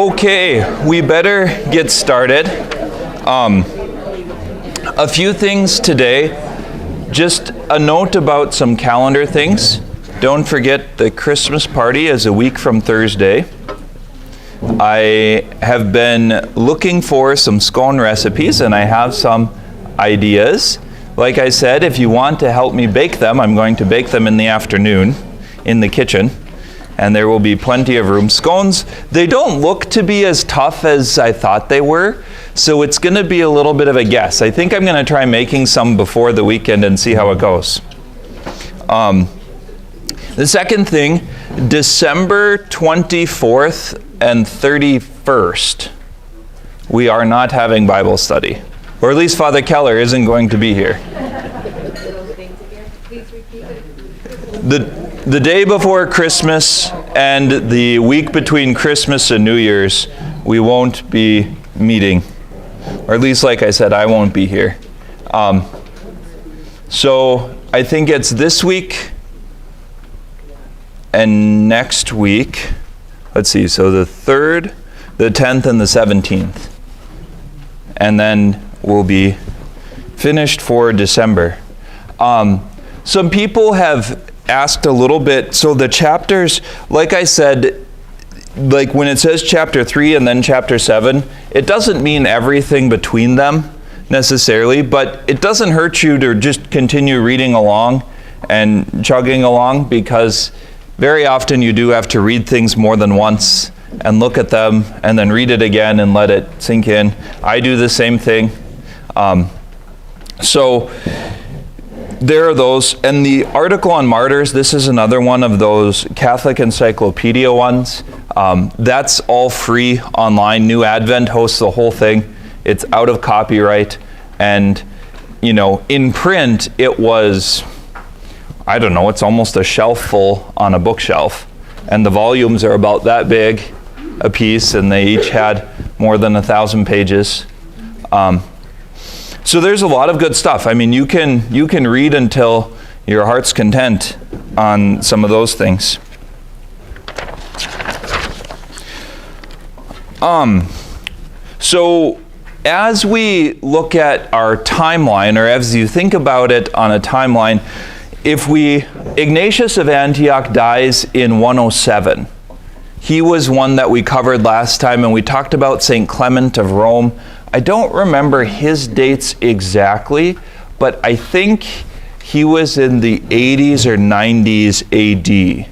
Okay, we better get started. A few things today. Just a note about some calendar things. Don't forget the Christmas party is a week from Thursday. I have been looking for some scone recipes and I have some ideas. Like I said, if you want to help me bake them, I'm going to bake them in the afternoon in the kitchen. And there will be plenty of room. Scones, they don't look to be as tough as I thought they were, so it's going to be a little bit of a guess. I think I'm going to try making some before the weekend and see how it goes. The second thing, December 24th and 31st, we are not having Bible study. Or at least Father Keller isn't going to be here. The day before Christmas and the week between Christmas and New Year's, we won't be meeting. Or at least, like I said, I won't be here. So I think it's this week and next week. Let's see, so the 3rd, the 10th, and the 17th. And then we'll be finished for December. Some people have asked a little bit, so the chapters, like I said, like when it says chapter 3 and then chapter 7, it doesn't mean everything between them necessarily, but it doesn't hurt you to just continue reading along and chugging along, because very often you do have to read things more than once and look at them and then read it again and let it sink in. I do the same thing. So there are those. And the article on martyrs, this is another one of those Catholic Encyclopedia ones. That's all free online. New Advent hosts the whole thing. It's out of copyright. And, you know, in print, it was, I don't know, it's almost a shelf full on a bookshelf. And the volumes are about that big a piece, and they each had more than 1,000 pages. So there's a lot of good stuff. I mean, you can read until your heart's content on some of those things. So as we look at our timeline, or as you think about it on a timeline, Ignatius of Antioch dies in 107. He was one that we covered last time, and we talked about St. Clement of Rome. I don't remember his dates exactly, but I think he was in the 80s or 90s AD.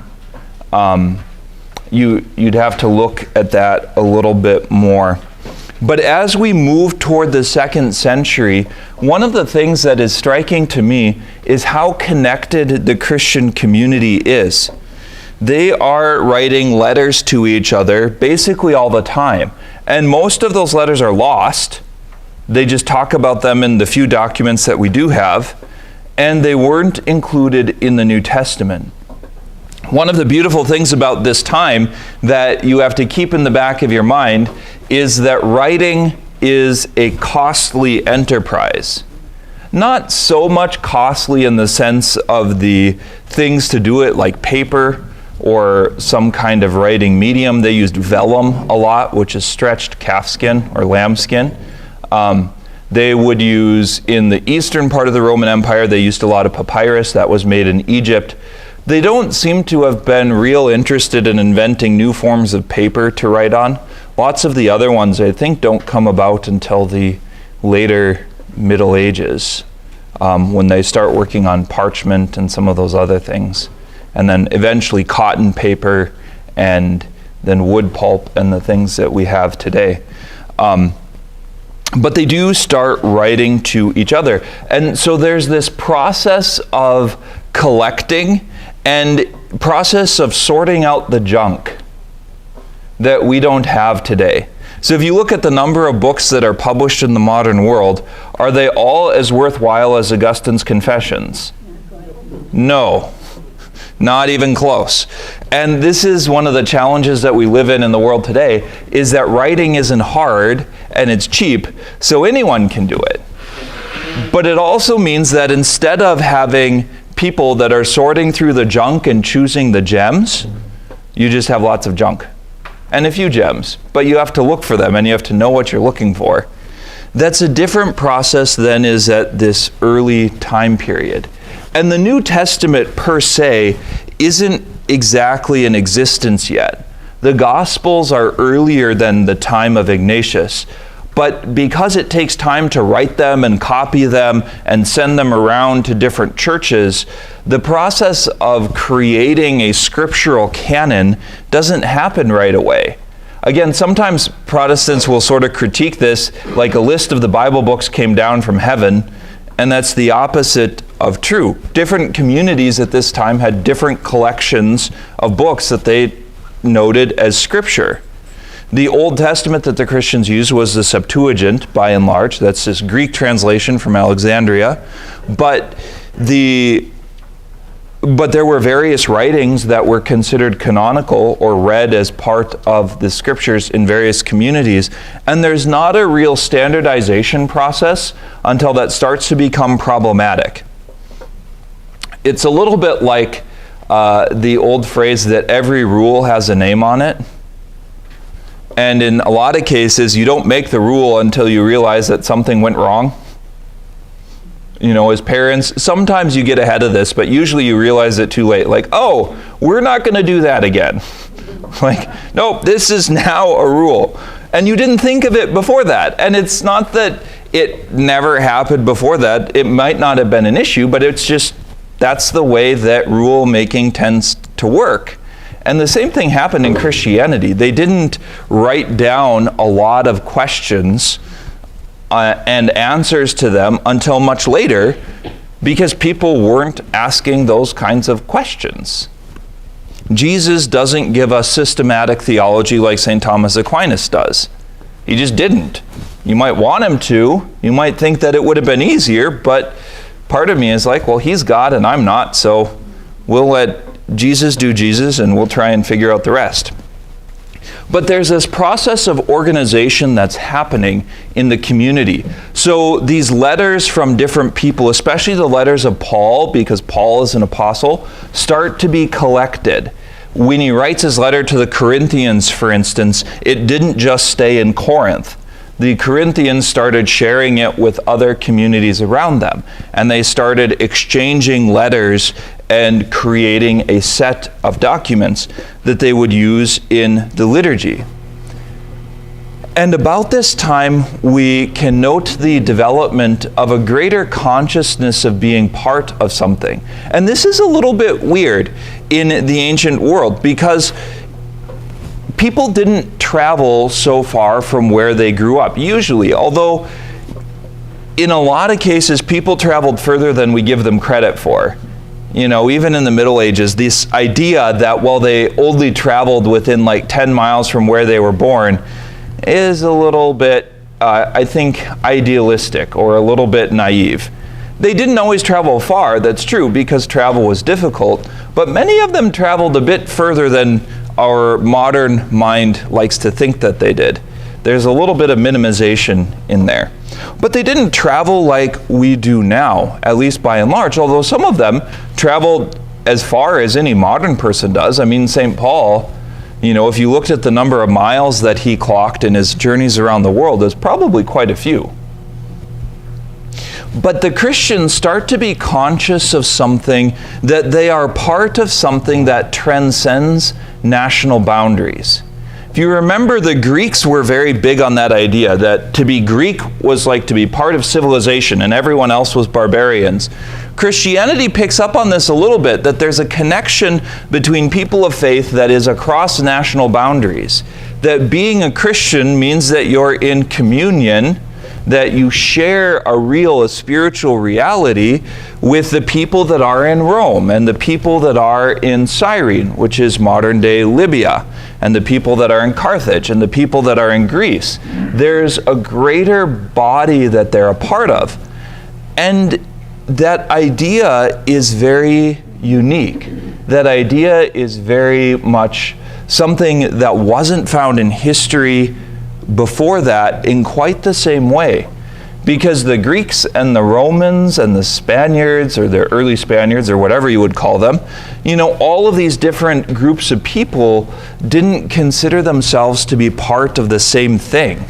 You'd have to look at that a little bit more. But as we move toward the 2nd century, one of the things that is striking to me is how connected the Christian community is. They are writing letters to each other basically all the time. And most of those letters are lost. They just talk about them in the few documents that we do have. And they weren't included in the New Testament. One of the beautiful things about this time that you have to keep in the back of your mind is that writing is a costly enterprise. Not so much costly in the sense of the things to do it, like paper or some kind of writing medium. They used vellum a lot, which is stretched calf skin or lamb skin. They would use, in the eastern part of the Roman Empire, they used a lot of papyrus that was made in Egypt. They don't seem to have been real interested in inventing new forms of paper to write on. Lots of the other ones, I think, don't come about until the later Middle Ages, when they start working on parchment and some of those other things. And then eventually cotton paper, and then wood pulp and the things that we have today. But they do start writing to each other. And so there's this process of collecting and process of sorting out the junk that we don't have today. So if you look at the number of books that are published in the modern world, are they all as worthwhile as Augustine's Confessions? No. Not even close. And this is one of the challenges that we live in the world today, is that writing isn't hard and it's cheap, so anyone can do it. But it also means that instead of having people that are sorting through the junk and choosing the gems, you just have lots of junk. and a few gems, but you have to look for them and you have to know what you're looking for. That's a different process than is at this early time period. And the New Testament per se isn't exactly in existence yet. The Gospels are earlier than the time of Ignatius, but because it takes time to write them and copy them and send them around to different churches, the process of creating a scriptural canon doesn't happen right away. Again, sometimes Protestants will sort of critique this like a list of the Bible books came down from heaven, and that's the opposite of true. Different communities at this time had different collections of books that they noted as scripture. The Old Testament that the Christians used was the Septuagint, by and large. That's this Greek translation from Alexandria. But there were various writings that were considered canonical or read as part of the scriptures in various communities. And there's not a real standardization process until that starts to become problematic. It's a little bit like the old phrase that every rule has a name on it. And in a lot of cases, you don't make the rule until you realize that something went wrong. You know, as parents, sometimes you get ahead of this, but usually you realize it too late. Like, oh, we're not going to do that again. Like, nope, this is now a rule. And you didn't think of it before that. And it's not that it never happened before that. It might not have been an issue, but it's just, that's the way that rule making tends to work. And the same thing happened in Christianity. They didn't write down a lot of questions and answers to them until much later, because people weren't asking those kinds of questions. Jesus doesn't give us systematic theology like St. Thomas Aquinas does. He just didn't. You might want him to. You might think that it would have been easier, but part of me is like, well, he's God and I'm not, so we'll let Jesus do Jesus and we'll try and figure out the rest. But there's this process of organization that's happening in the community. So these letters from different people, especially the letters of Paul, because Paul is an apostle, start to be collected. When he writes his letter to the Corinthians, for instance, it didn't just stay in Corinth. The Corinthians started sharing it with other communities around them, and they started exchanging letters and creating a set of documents that they would use in the liturgy. And about this time, we can note the development of a greater consciousness of being part of something. And this is a little bit weird in the ancient world, because people didn't travel so far from where they grew up, usually, although in a lot of cases, people traveled further than we give them credit for. You know, even in the Middle Ages, this idea that, well, they only traveled within like 10 miles from where they were born is a little bit, I think, idealistic or a little bit naive. They didn't always travel far, that's true, because travel was difficult, but many of them traveled a bit further than our modern mind likes to think that they did. There's a little bit of minimization in there. But they didn't travel like we do now, at least by and large, although some of them traveled as far as any modern person does. I mean, St. Paul, you know, if you looked at the number of miles that he clocked in his journeys around the world, there's probably quite a few. But the Christians start to be conscious of something, that they are part of something that transcends national boundaries. If you remember, the Greeks were very big on that idea that to be Greek was like to be part of civilization and everyone else was barbarians. Christianity picks up on this a little bit, that there's a connection between people of faith that is across national boundaries. That being a Christian means that you're in communion, that you share a spiritual reality with the people that are in Rome and the people that are in Cyrene, which is modern-day Libya, and the people that are in Carthage and the people that are in Greece. There's a greater body that they're a part of. And that idea is very unique. That idea is very much something that wasn't found in history before that in quite the same way. Because the Greeks and the Romans and the Spaniards, or the early Spaniards, or whatever you would call them, you know, all of these different groups of people, didn't consider themselves to be part of the same thing.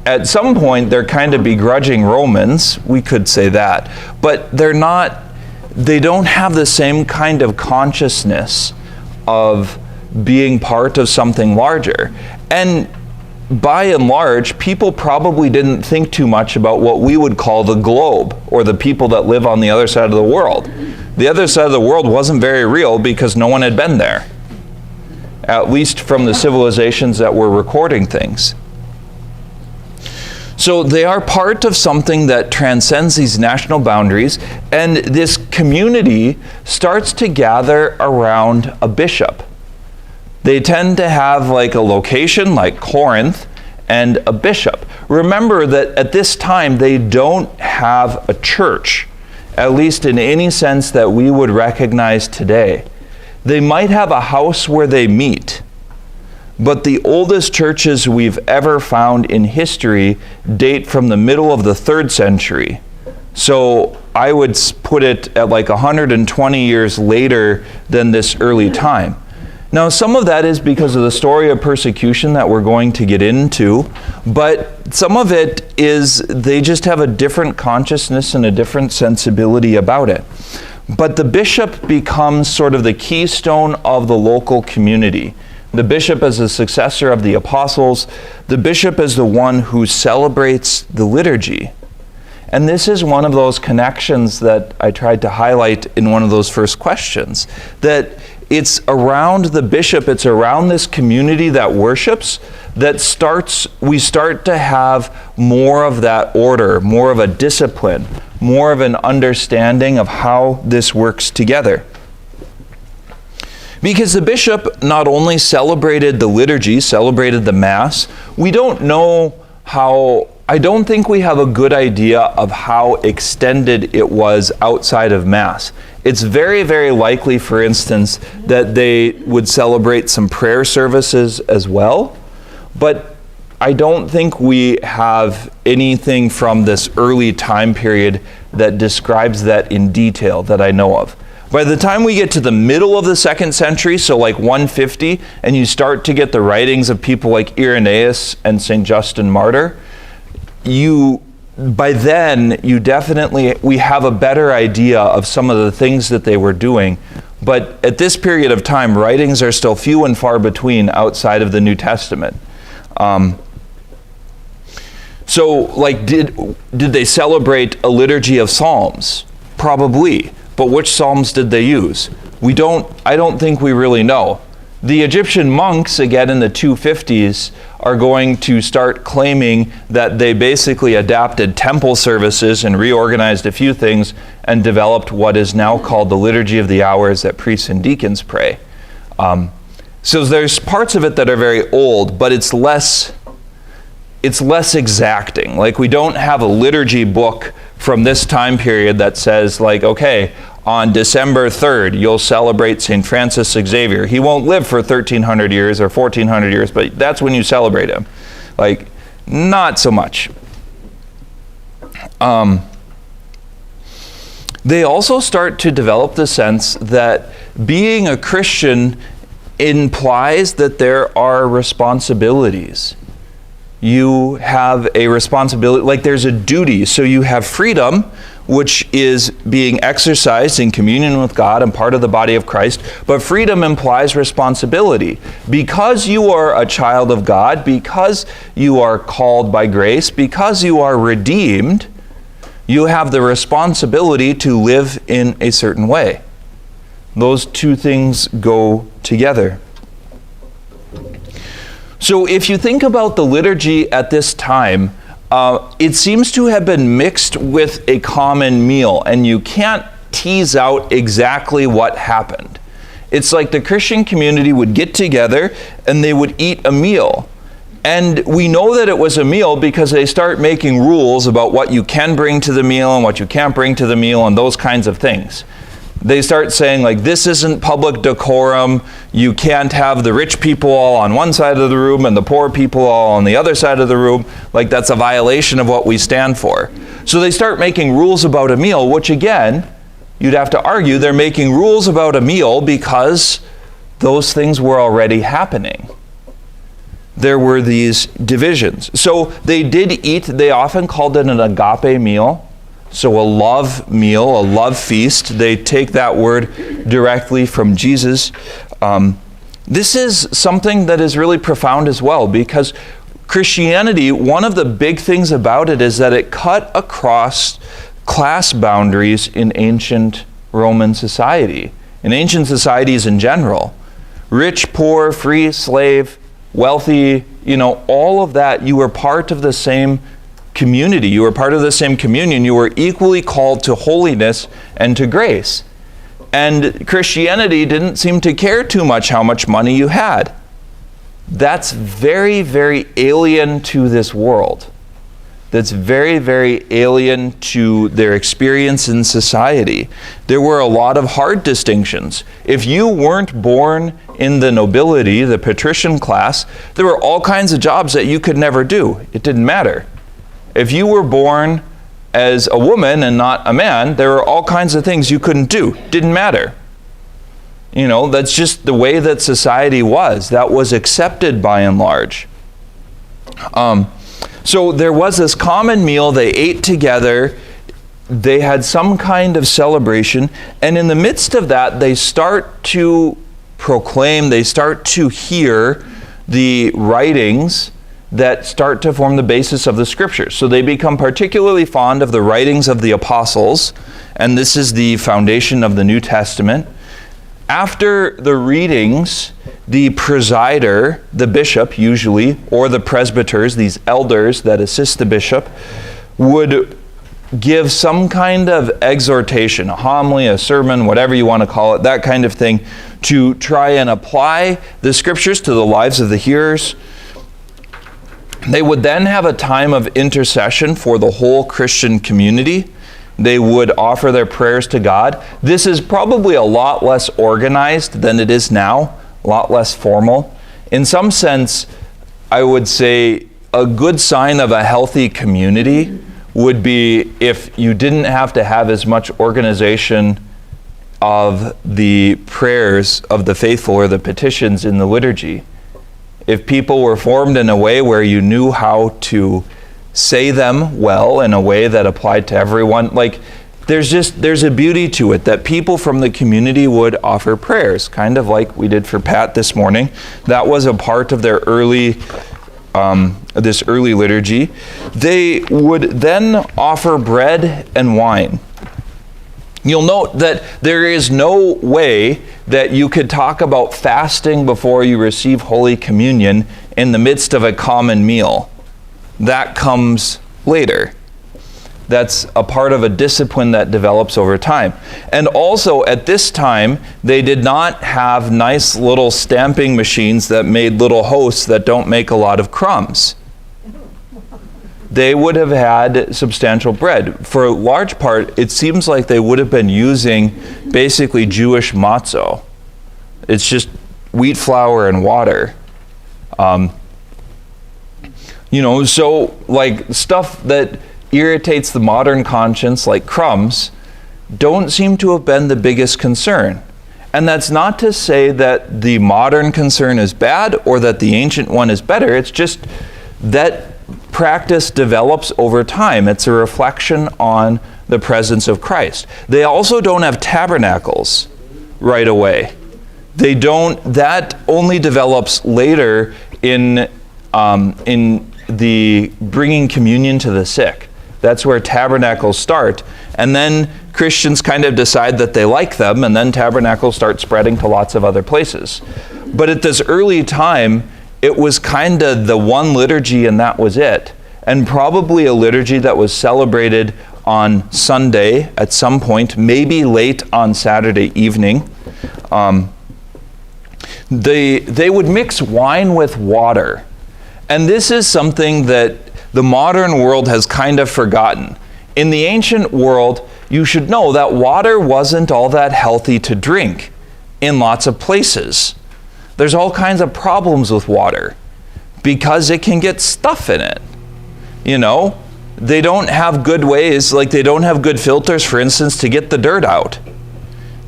At some point, they're kind of begrudging Romans, we could say that, but they don't have the same kind of consciousness of being part of something larger. And by and large, people probably didn't think too much about what we would call the globe, or the people that live on the other side of the world. The other side of the world wasn't very real because no one had been there, at least from the civilizations that were recording things. So they are part of something that transcends these national boundaries, and this community starts to gather around a bishop. They tend to have like a location like Corinth and a bishop. Remember that at this time they don't have a church, at least in any sense that we would recognize today. They might have a house where they meet, but the oldest churches we've ever found in history date from the middle of the 3rd century. So I would put it at like 120 years later than this early time. Now, some of that is because of the story of persecution that we're going to get into, but some of it is they just have a different consciousness and a different sensibility about it. But the bishop becomes sort of the keystone of the local community. The bishop as the successor of the apostles, the bishop is the one who celebrates the liturgy. And this is one of those connections that I tried to highlight in one of those first questions, that it's around the bishop, it's around this community that worships, that we start to have more of that order, more of a discipline, more of an understanding of how this works together. Because the bishop not only celebrated the liturgy, celebrated the Mass, we don't know I don't think we have a good idea of how extended it was outside of Mass. It's very, very likely, for instance, that they would celebrate some prayer services as well, but I don't think we have anything from this early time period that describes that in detail that I know of. By the time we get to the middle of the 2nd century, so like 150, and you start to get the writings of people like Irenaeus and St. Justin Martyr, by then we have a better idea of some of the things that they were doing. But at this period of time, writings are still few and far between outside of the New Testament. So, like, did they celebrate a liturgy of psalms? Probably. But which psalms did they use? I don't think we really know. The Egyptian monks, again in the 250s, are going to start claiming that they basically adapted temple services and reorganized a few things and developed what is now called the Liturgy of the Hours that priests and deacons pray. So there's parts of it that are very old, but it's less exacting. Like, we don't have a liturgy book from this time period that says, like, okay, on December 3rd, you'll celebrate St. Francis Xavier. He won't live for 1,300 years or 1,400 years, but that's when you celebrate him. Like, not so much. They also start to develop the sense that being a Christian implies that there are responsibilities. You have a responsibility, like there's a duty. So you have freedom, which is being exercised in communion with God and part of the body of Christ. But freedom implies responsibility. Because you are a child of God, because you are called by grace, because you are redeemed, you have the responsibility to live in a certain way. Those two things go together. So if you think about the liturgy at this time, it seems to have been mixed with a common meal, and you can't tease out exactly what happened. It's like the Christian community would get together and they would eat a meal. And we know that it was a meal because they start making rules about what you can bring to the meal and what you can't bring to the meal and those kinds of things. They start saying, like, this isn't public decorum. You can't have the rich people all on one side of the room and the poor people all on the other side of the room. Like, that's a violation of what we stand for. So they start making rules about a meal, which again, you'd have to argue they're making rules about a meal because those things were already happening. There were these divisions. So they did eat, they often called it an agape meal. So a love meal, a love feast. They take that word directly from Jesus. This is something that is really profound as well, because Christianity, one of the big things about it is that it cut across class boundaries in ancient Roman society, in ancient societies in general. Rich, poor, free, slave, wealthy, all of that, you were part of the same community. You were part of the same communion. You were equally called to holiness and to grace. And Christianity didn't seem to care too much how much money you had. That's very, very alien to this world. That's very, very alien to their experience in society. There were a lot of hard distinctions. If you weren't born in the nobility, the patrician class, there were all kinds of jobs that you could never do. It didn't matter. If you were born as a woman and not a man, there were all kinds of things you couldn't do. Didn't matter. That's just the way that society was. That was accepted by and large. So there was this common meal. They ate together. They had some kind of celebration. And in the midst of that, they start to proclaim, they start to hear the writings that start to form the basis of the scriptures. So they become particularly fond of the writings of the apostles, and this is the foundation of the New Testament. After the readings, the presider, the bishop usually, or the presbyters, these elders that assist the bishop, would give some kind of exhortation, a homily, a sermon, whatever you want to call it, that kind of thing, to try and apply the scriptures to the lives of the hearers. They would then have a time of intercession for the whole Christian community. They would offer their prayers to God. This is probably a lot less organized than it is now, a lot less formal. In some sense, I would say a good sign of a healthy community would be if you didn't have to have as much organization of the prayers of the faithful or the petitions in the liturgy. If people were formed in a way where you knew how to say them well in a way that applied to everyone, there's a beauty to it that people from the community would offer prayers, kind of like we did for Pat this morning. That was a part of their this early liturgy. They would then offer bread and wine. You'll note that there is no way that you could talk about fasting before you receive Holy Communion in the midst of a common meal. That comes later. That's a part of a discipline that develops over time. And also at this time, they did not have nice little stamping machines that made little hosts that don't make a lot of crumbs. They would have had substantial bread. For a large part, it seems like they would have been using basically Jewish matzo. It's just wheat flour and water. So like stuff that irritates the modern conscience, like crumbs, don't seem to have been the biggest concern. And that's not to say that the modern concern is bad or that the ancient one is better. It's just that practice develops over time. It's a reflection on the presence of Christ. They also don't have tabernacles right away. That only develops later in the bringing communion to the sick. That's where tabernacles start. And then Christians kind of decide that they like them, and then tabernacles start spreading to lots of other places. But at this early time, it was kind of the one liturgy and that was it. And probably a liturgy that was celebrated on Sunday at some point, maybe late on Saturday evening. They would mix wine with water. And this is something that the modern world has kind of forgotten. In the ancient world, you should know that water wasn't all that healthy to drink in lots of places. There's all kinds of problems with water because it can get stuff in it. They don't have good ways, like they don't have good filters, for instance, to get the dirt out.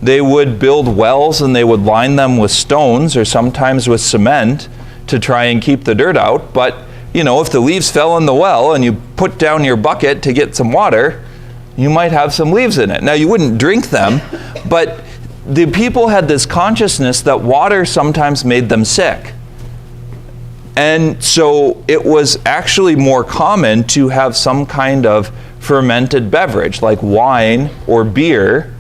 They would build wells and they would line them with stones or sometimes with cement to try and keep the dirt out. But, you know, if the leaves fell in the well and you put down your bucket to get some water, you might have some leaves in it. Now, you wouldn't drink them, but the people had this consciousness that water sometimes made them sick. And so it was actually more common to have some kind of fermented beverage like wine or beer,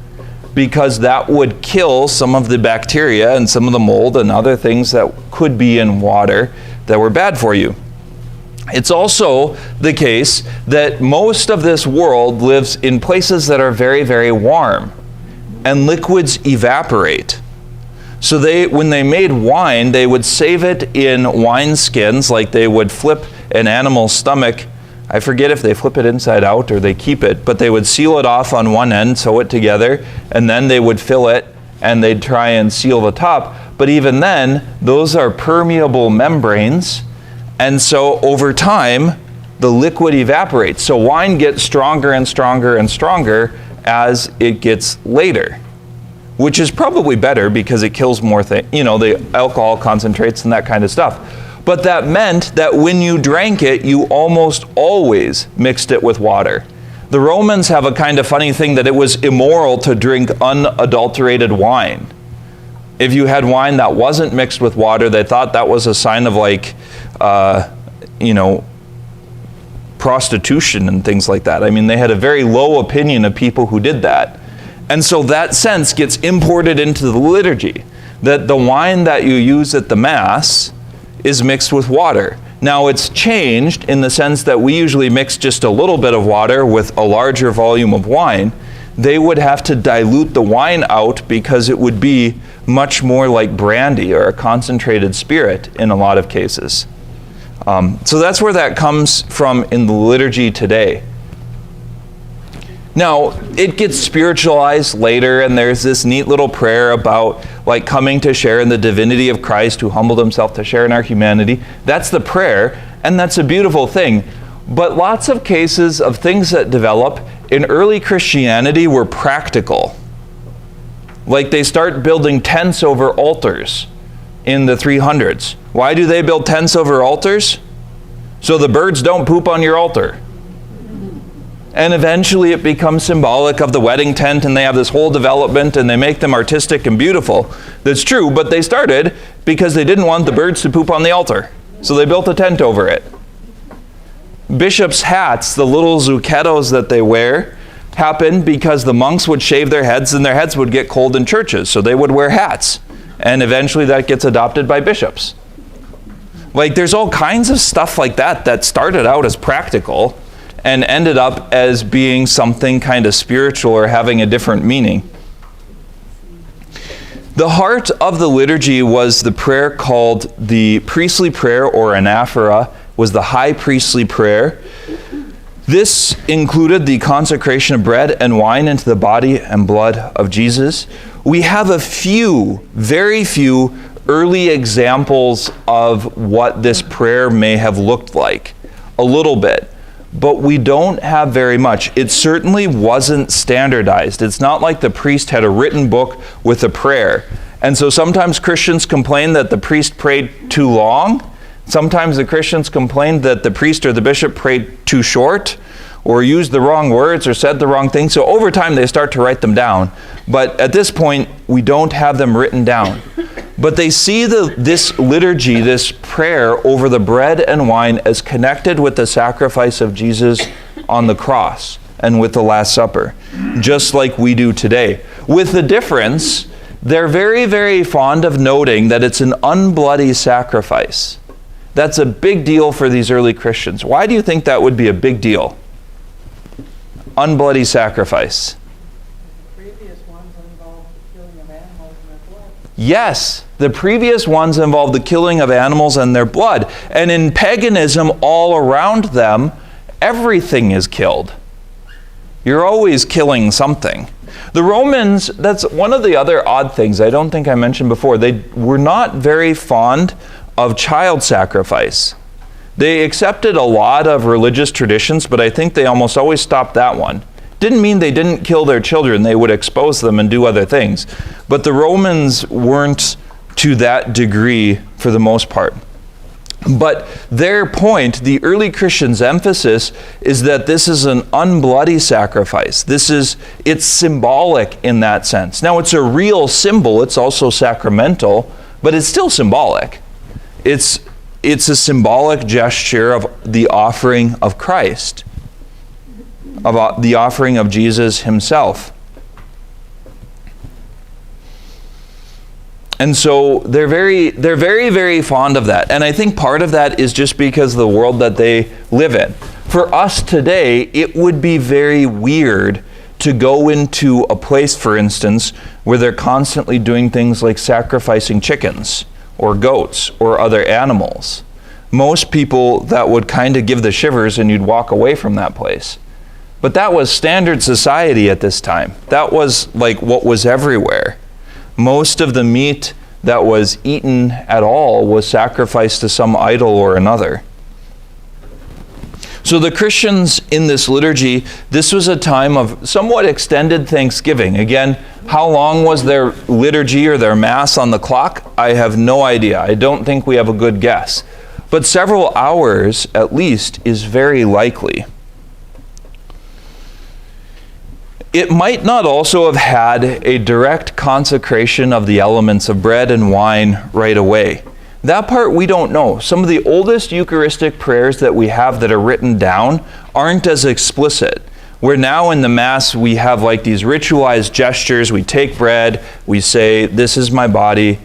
because that would kill some of the bacteria and some of the mold and other things that could be in water that were bad for you. It's also the case that most of this world lives in places that are very, very warm, and liquids evaporate. So when they made wine, they would save it in wine skins, like they would flip an animal's stomach. I forget if they flip it inside out or they keep it, but they would seal it off on one end, sew it together, and then they would fill it and they'd try and seal the top. But even then, those are permeable membranes, and so over time, the liquid evaporates. So wine gets stronger and stronger and stronger as it gets later, which is probably better because it kills more things, you know, the alcohol concentrates and that kind of stuff. But that meant that when you drank it, you almost always mixed it with water. The Romans have a kind of funny thing that it was immoral to drink unadulterated wine. If you had wine that wasn't mixed with water, they thought that was a sign of prostitution and things like that. I mean, they had a very low opinion of people who did that. And so that sense gets imported into the liturgy, that the wine that you use at the Mass is mixed with water. Now it's changed in the sense that we usually mix just a little bit of water with a larger volume of wine. They would have to dilute the wine out because it would be much more like brandy or a concentrated spirit in a lot of cases. So that's where that comes from in the liturgy today. Now, it gets spiritualized later, and there's this neat little prayer about like coming to share in the divinity of Christ who humbled himself to share in our humanity. That's the prayer, and that's a beautiful thing. But lots of cases of things that develop in early Christianity were practical. Like they start building tents over altars in the 300s. Why do they build tents over altars? So the birds don't poop on your altar. And eventually it becomes symbolic of the wedding tent, and they have this whole development, and they make them artistic and beautiful. That's true, but they started because they didn't want the birds to poop on the altar. So they built a tent over it. Bishops' hats, the little zucchettos that they wear, happened because the monks would shave their heads and their heads would get cold in churches, so they would wear hats. And eventually that gets adopted by bishops. Like there's all kinds of stuff like that that started out as practical and ended up as being something kind of spiritual or having a different meaning. The heart of the liturgy was the prayer called the priestly prayer, or anaphora, was the high priestly prayer. This included the consecration of bread and wine into the body and blood of Jesus. We have a few, very few, early examples of what this prayer may have looked like. A little bit. But we don't have very much. It certainly wasn't standardized. It's not like the priest had a written book with a prayer. And so sometimes Christians complain that the priest prayed too long. Sometimes the Christians complained that the priest or the bishop prayed too short, or used the wrong words, or said the wrong thing. So over time they start to write them down. But at this point, we don't have them written down. But they see this liturgy, this prayer over the bread and wine, as connected with the sacrifice of Jesus on the cross and with the Last Supper, just like we do today. With the difference, they're very, very fond of noting that it's an unbloody sacrifice. That's a big deal for these early Christians. Why do you think that would be a big deal? Unbloody sacrifice. Yes, the previous ones involved the killing of animals and their blood. And in paganism, all around them, everything is killed. You're always killing something. The Romans, that's one of the other odd things I don't think I mentioned before. They were not very fond of child sacrifice. They accepted a lot of religious traditions, but I think they almost always stopped that one. Didn't mean they didn't kill their children. They would expose them and do other things. But the Romans weren't to that degree for the most part. But their point, the early Christians' emphasis, is that this is an unbloody sacrifice. It's symbolic in that sense. Now, it's a real symbol. It's also sacramental, but it's still symbolic. It's a symbolic gesture of the offering of Christ, of the offering of Jesus himself. And so they're very, very fond of that. And I think part of that is just because of the world that they live in. For us today, it would be very weird to go into a place, for instance, where they're constantly doing things like sacrificing chickens or goats or other animals. Most people, that would kind of give the shivers and you'd walk away from that place. But that was standard society at this time. That was like what was everywhere. Most of the meat that was eaten at all was sacrificed to some idol or another. So the Christians in this liturgy, this was a time of somewhat extended Thanksgiving. Again, how long was their liturgy or their Mass on the clock? I have no idea. I don't think we have a good guess. But several hours, at least, is very likely. It might not also have had a direct consecration of the elements of bread and wine right away. That part we don't know. Some of the oldest Eucharistic prayers that we have that are written down aren't as explicit. Where now in the Mass we have like these ritualized gestures. We take bread, we say, "This is my body,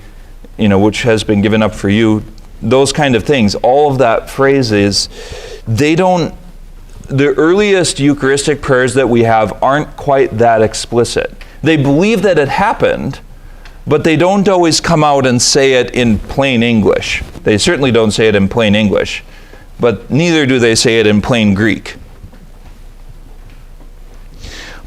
which has been given up for you." Those kind of things. All of that phrases, the earliest Eucharistic prayers that we have aren't quite that explicit. They believe that it happened, but they don't always come out and say it in plain English. They certainly don't say it in plain English, but neither do they say it in plain Greek.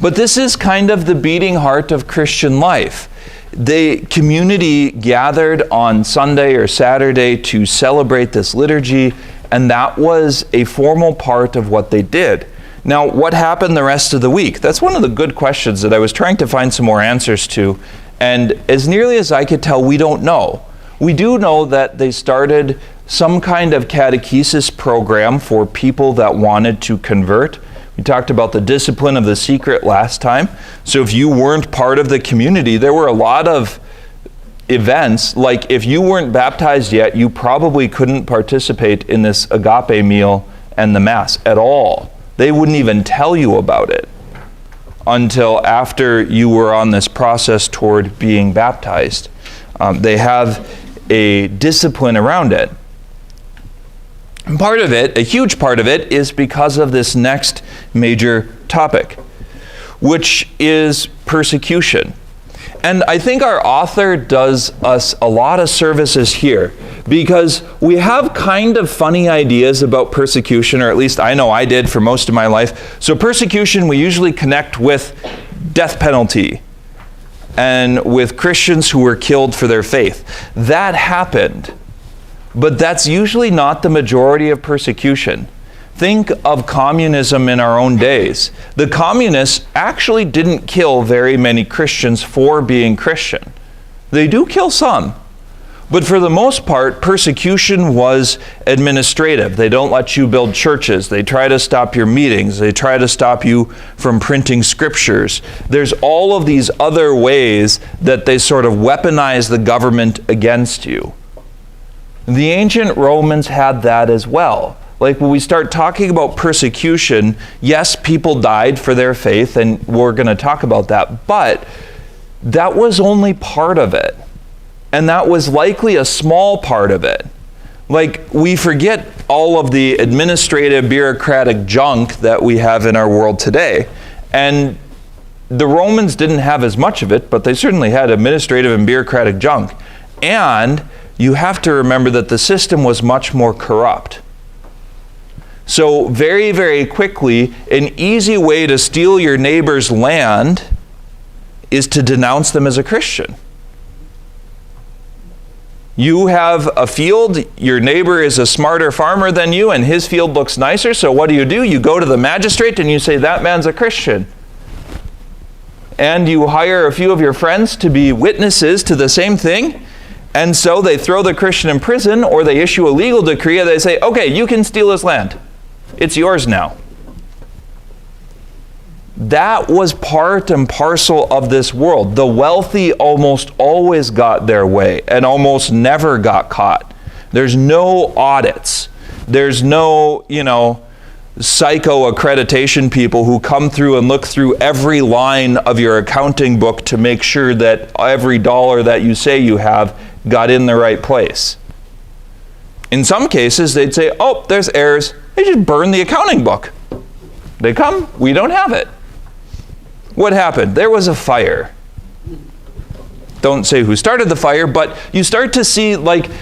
But this is kind of the beating heart of Christian life. The community gathered on Sunday or Saturday to celebrate this liturgy, and that was a formal part of what they did. Now, what happened the rest of the week? That's one of the good questions that I was trying to find some more answers to, and as nearly as I could tell, we don't know. We do know that they started some kind of catechesis program for people that wanted to convert. We talked about the discipline of the secret last time. So if you weren't part of the community, there were a lot of events, like if you weren't baptized yet, you probably couldn't participate in this agape meal and the Mass at all. They wouldn't even tell you about it until after you were on this process toward being baptized. They have a discipline around it. And part of it, a huge part of it, is because of this next major topic, which is persecution. And I think our author does us a lot of services here, because we have kind of funny ideas about persecution, or at least I know I did for most of my life. So persecution we usually connect with death penalty and with Christians who were killed for their faith. That happened, but that's usually not the majority of persecution. Think of communism in our own days. The communists actually didn't kill very many Christians for being Christian. They do kill some, but for the most part, persecution was administrative. They don't let you build churches. They try to stop your meetings. They try to stop you from printing scriptures. There's all of these other ways that they sort of weaponize the government against you. The ancient Romans had that as well. Like when we start talking about persecution, yes, people died for their faith, and we're going to talk about that, but that was only part of it. And that was likely a small part of it. Like, we forget all of the administrative, bureaucratic junk that we have in our world today. And the Romans didn't have as much of it, but they certainly had administrative and bureaucratic junk. And you have to remember that the system was much more corrupt. So very, very quickly, an easy way to steal your neighbor's land is to denounce them as a Christian. You have a field, your neighbor is a smarter farmer than you, and his field looks nicer, so what do? You go to the magistrate and you say, that man's a Christian. and you hire a few of your friends to be witnesses to the same thing, and so they throw the Christian in prison, or they issue a legal decree, and they say, okay, you can steal this land. It's yours now. That was part and parcel of this world. The wealthy almost always got their way and almost never got caught. There's no audits. There's no, psycho accreditation people who come through and look through every line of your accounting book to make sure that every dollar that you say you have got in the right place. In some cases, they'd say, oh, there's errors. They just burn the accounting book. They come, we don't have it. What happened? There was a fire. Don't say who started the fire, but you start to see,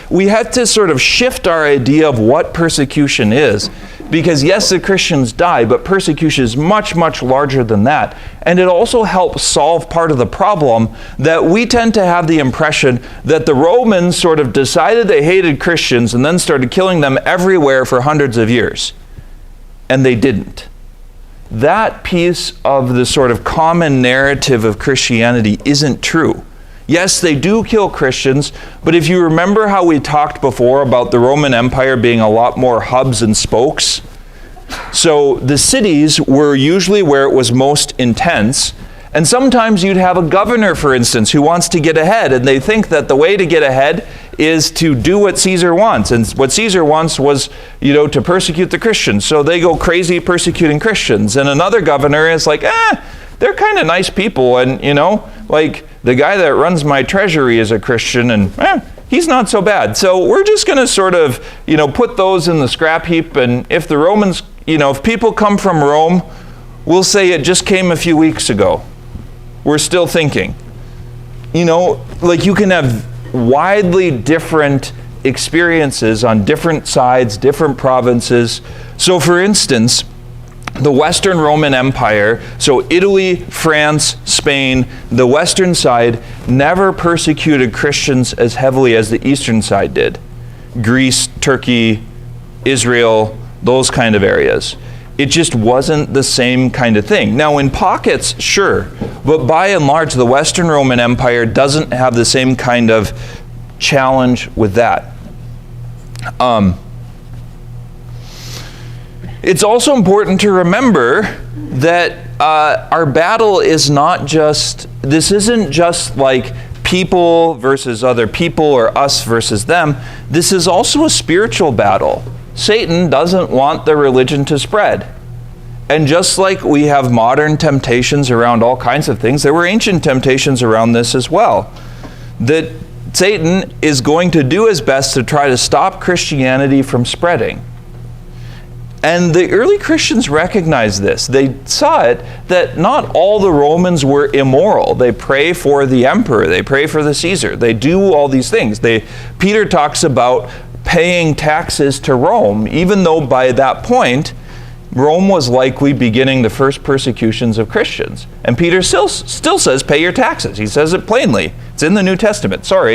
we have to sort of shift our idea of what persecution is. Because yes, the Christians die, but persecution is much, much larger than that. And it also helps solve part of the problem that we tend to have the impression that the Romans sort of decided they hated Christians and then started killing them everywhere for hundreds of years. And they didn't. That piece of the sort of common narrative of Christianity isn't true. Yes, they do kill Christians, but if you remember how we talked before about the Roman Empire being a lot more hubs and spokes, so the cities were usually where it was most intense, and sometimes you'd have a governor, for instance, who wants to get ahead, and they think that the way to get ahead is to do what Caesar wants, and what Caesar wants was, to persecute the Christians, so they go crazy persecuting Christians, and another governor is like, they're kind of nice people, and the guy that runs my treasury is a Christian, and he's not so bad. So we're just going to sort of, put those in the scrap heap. And if the Romans, if people come from Rome, we'll say it just came a few weeks ago. We're still thinking. You can have widely different experiences on different sides, different provinces. So for instance, the Western Roman Empire, so Italy, France, Spain, the Western side never persecuted Christians as heavily as the Eastern side did. Greece, Turkey, Israel, those kind of areas. It just wasn't the same kind of thing. Now in pockets, sure, but by and large the Western Roman Empire doesn't have the same kind of challenge with that. It's also important to remember that our battle is not just, this isn't just like people versus other people or us versus them. This is also a spiritual battle. Satan doesn't want the religion to spread. And just like we have modern temptations around all kinds of things, there were ancient temptations around this as well. That Satan is going to do his best to try to stop Christianity from spreading. And the early Christians recognized this. They saw it that not all the Romans were immoral. They pray for the emperor. They pray for the Caesar. They do all these things. Peter talks about paying taxes to Rome, even though by that point, Rome was likely beginning the first persecutions of Christians. And Peter still says, pay your taxes. He says it plainly. It's in the New Testament. Sorry,